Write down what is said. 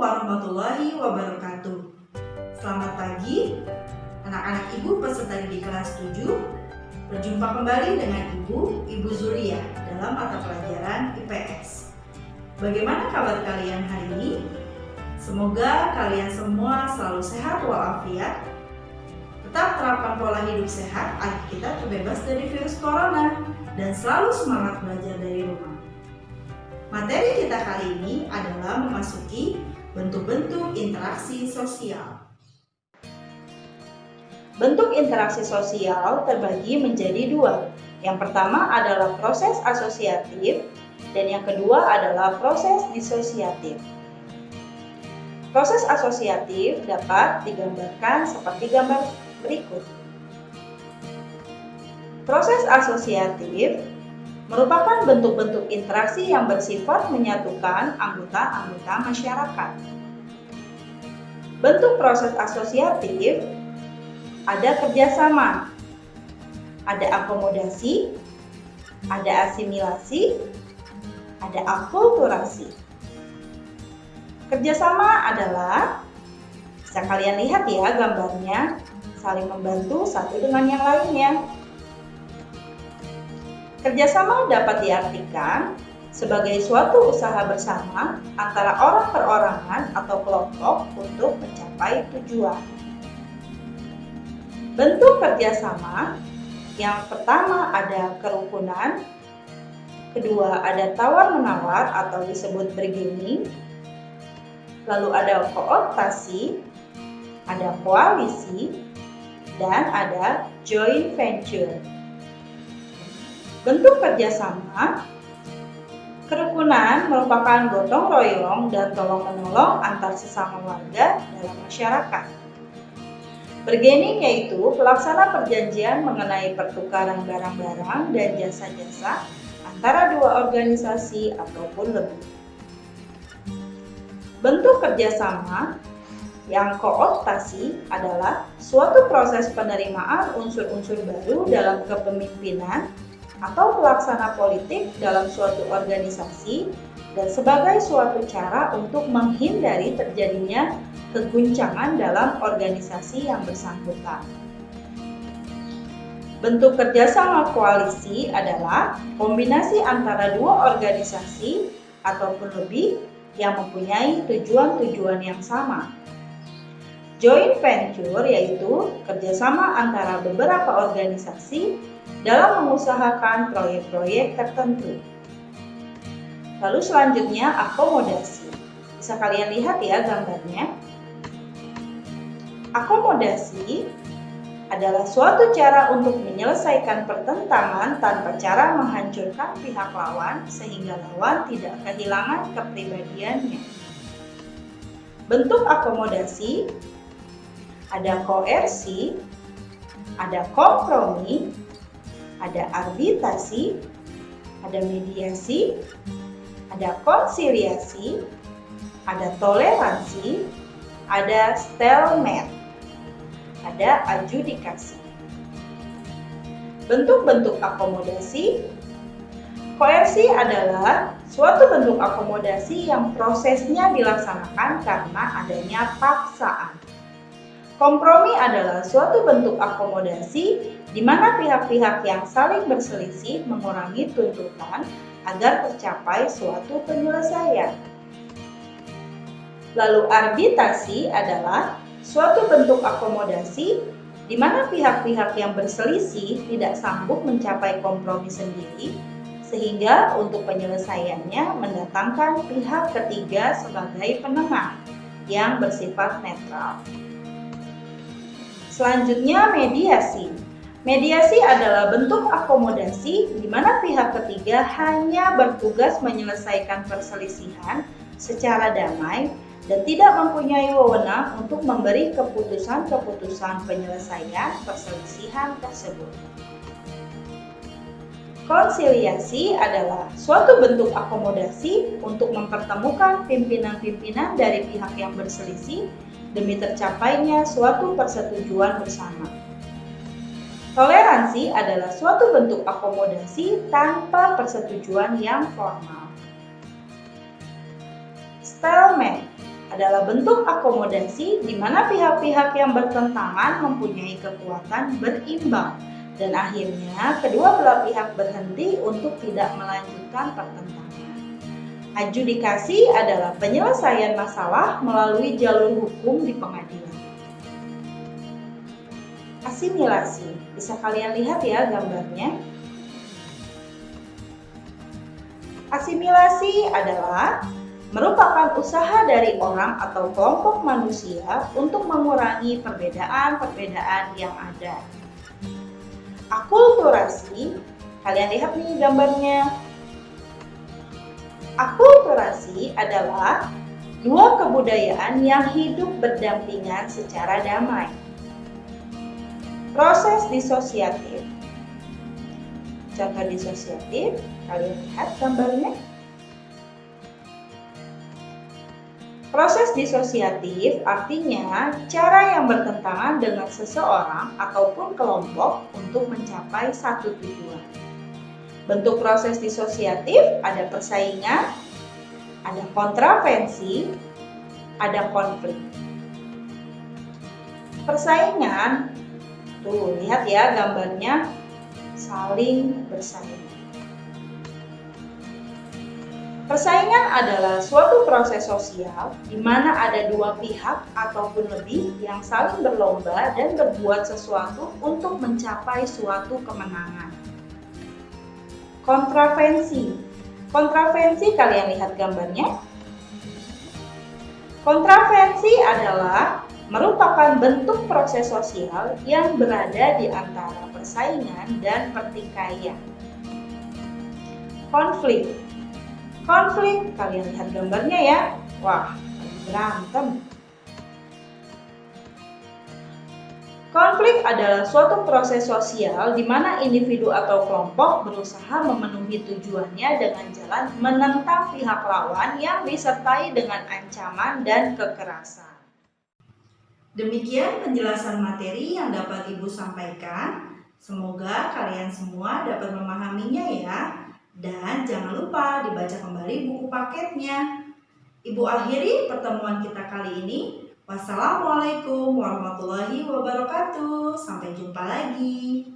warahmatullahi wabarakatuh. Selamat pagi, anak-anak Ibu peserta didik kelas 7. Berjumpa kembali dengan Ibu Zulia dalam mata pelajaran IPS. Bagaimana kabar kalian hari ini? Semoga kalian semua selalu sehat walafiat. Tetap terapkan pola hidup sehat agar kita terbebas dari virus corona dan selalu semangat belajar dari rumah. Materi kita kali ini adalah memasuki bentuk-bentuk interaksi sosial. Bentuk interaksi sosial terbagi menjadi dua. Yang pertama adalah proses asosiatif dan yang kedua adalah proses disosiatif. Proses asosiatif dapat digambarkan seperti gambar berikut. Proses asosiatif merupakan bentuk-bentuk interaksi yang bersifat menyatukan anggota-anggota masyarakat. Bentuk proses asosiatif ada kerjasama, ada akomodasi, ada asimilasi, ada akulturasi. Kerjasama adalah, bisa kalian lihat ya gambarnya, saling membantu satu dengan yang lainnya. Kerjasama dapat diartikan sebagai suatu usaha bersama antara orang perorangan atau kelompok untuk mencapai tujuan. Bentuk kerjasama yang pertama ada kerukunan, kedua ada tawar-menawar atau disebut bargaining, lalu ada kooptasi, ada koalisi, dan ada joint venture. Bentuk kerjasama, kerukunan merupakan gotong royong dan tolong-menolong antar sesama warga dalam masyarakat. Bargaining yaitu pelaksana perjanjian mengenai pertukaran barang-barang dan jasa-jasa antara dua organisasi ataupun lebih. Bentuk kerjasama yang kooptasi adalah suatu proses penerimaan unsur-unsur baru dalam kepemimpinan atau pelaksana politik dalam suatu organisasi dan sebagai suatu cara untuk menghindari terjadinya keguncangan dalam organisasi yang bersangkutan. Bentuk kerjasama koalisi adalah kombinasi antara dua organisasi ataupun lebih yang mempunyai tujuan-tujuan yang sama. Joint venture yaitu kerjasama antara beberapa organisasi dalam mengusahakan proyek-proyek tertentu. Lalu selanjutnya akomodasi. Bisa kalian lihat ya gambarnya. Akomodasi adalah suatu cara untuk menyelesaikan pertentangan tanpa cara menghancurkan pihak lawan sehingga lawan tidak kehilangan kepribadiannya. Bentuk akomodasi ada koersi, ada kompromi, ada arbitrasi, ada mediasi, ada konsiliasi, ada toleransi, ada stalemate, ada adjudikasi. Bentuk-bentuk akomodasi, koersi adalah suatu bentuk akomodasi yang prosesnya dilaksanakan karena adanya paksaan. Kompromi adalah suatu bentuk akomodasi di mana pihak-pihak yang saling berselisih mengurangi tuntutan agar tercapai suatu penyelesaian. Lalu arbitrasi adalah suatu bentuk akomodasi di mana pihak-pihak yang berselisih tidak sanggup mencapai kompromi sendiri sehingga untuk penyelesaiannya mendatangkan pihak ketiga sebagai penengah yang bersifat netral. Selanjutnya mediasi. Mediasi adalah bentuk akomodasi di mana pihak ketiga hanya bertugas menyelesaikan perselisihan secara damai dan tidak mempunyai wewenang untuk memberi keputusan-keputusan penyelesaian perselisihan tersebut. Konsiliasi adalah suatu bentuk akomodasi untuk mempertemukan pimpinan-pimpinan dari pihak yang berselisih demi tercapainya suatu persetujuan bersama. Toleransi adalah suatu bentuk akomodasi tanpa persetujuan yang formal. Stalemate adalah bentuk akomodasi di mana pihak-pihak yang bertentangan mempunyai kekuatan berimbang dan akhirnya kedua belah pihak berhenti untuk tidak melanjutkan pertentangan. Adjudikasi adalah penyelesaian masalah melalui jalur hukum di pengadilan. Asimilasi, bisa kalian lihat ya gambarnya. Asimilasi adalah merupakan usaha dari orang atau kelompok manusia untuk mengurangi perbedaan-perbedaan yang ada. Akulturasi, kalian lihat nih gambarnya. Akulturasi adalah dua kebudayaan yang hidup berdampingan secara damai. Proses disosiatif. Contoh disosiatif, kalian lihat gambarnya. Proses disosiatif artinya cara yang bertentangan dengan seseorang ataupun kelompok untuk mencapai satu tujuan. Bentuk proses disosiatif ada persaingan, ada kontravensi, ada konflik. Persaingan, tuh lihat ya gambarnya, saling bersaing. Persaingan adalah suatu proses sosial di mana ada dua pihak ataupun lebih yang saling berlomba dan berbuat sesuatu untuk mencapai suatu kemenangan. Kontravensi. Kontravensi, kalian lihat gambarnya. Kontravensi adalah merupakan bentuk proses sosial yang berada di antara persaingan dan pertikaian. Konflik. Konflik, kalian lihat gambarnya ya. Wah, berantem. Konflik adalah suatu proses sosial di mana individu atau kelompok berusaha memenuhi tujuannya dengan jalan menentang pihak lawan yang disertai dengan ancaman dan kekerasan. Demikian penjelasan materi yang dapat Ibu sampaikan. Semoga kalian semua dapat memahaminya ya. Dan jangan lupa dibaca kembali buku paketnya. Ibu akhiri pertemuan kita kali ini. Wassalamualaikum warahmatullahi wabarakatuh. Sampai jumpa lagi.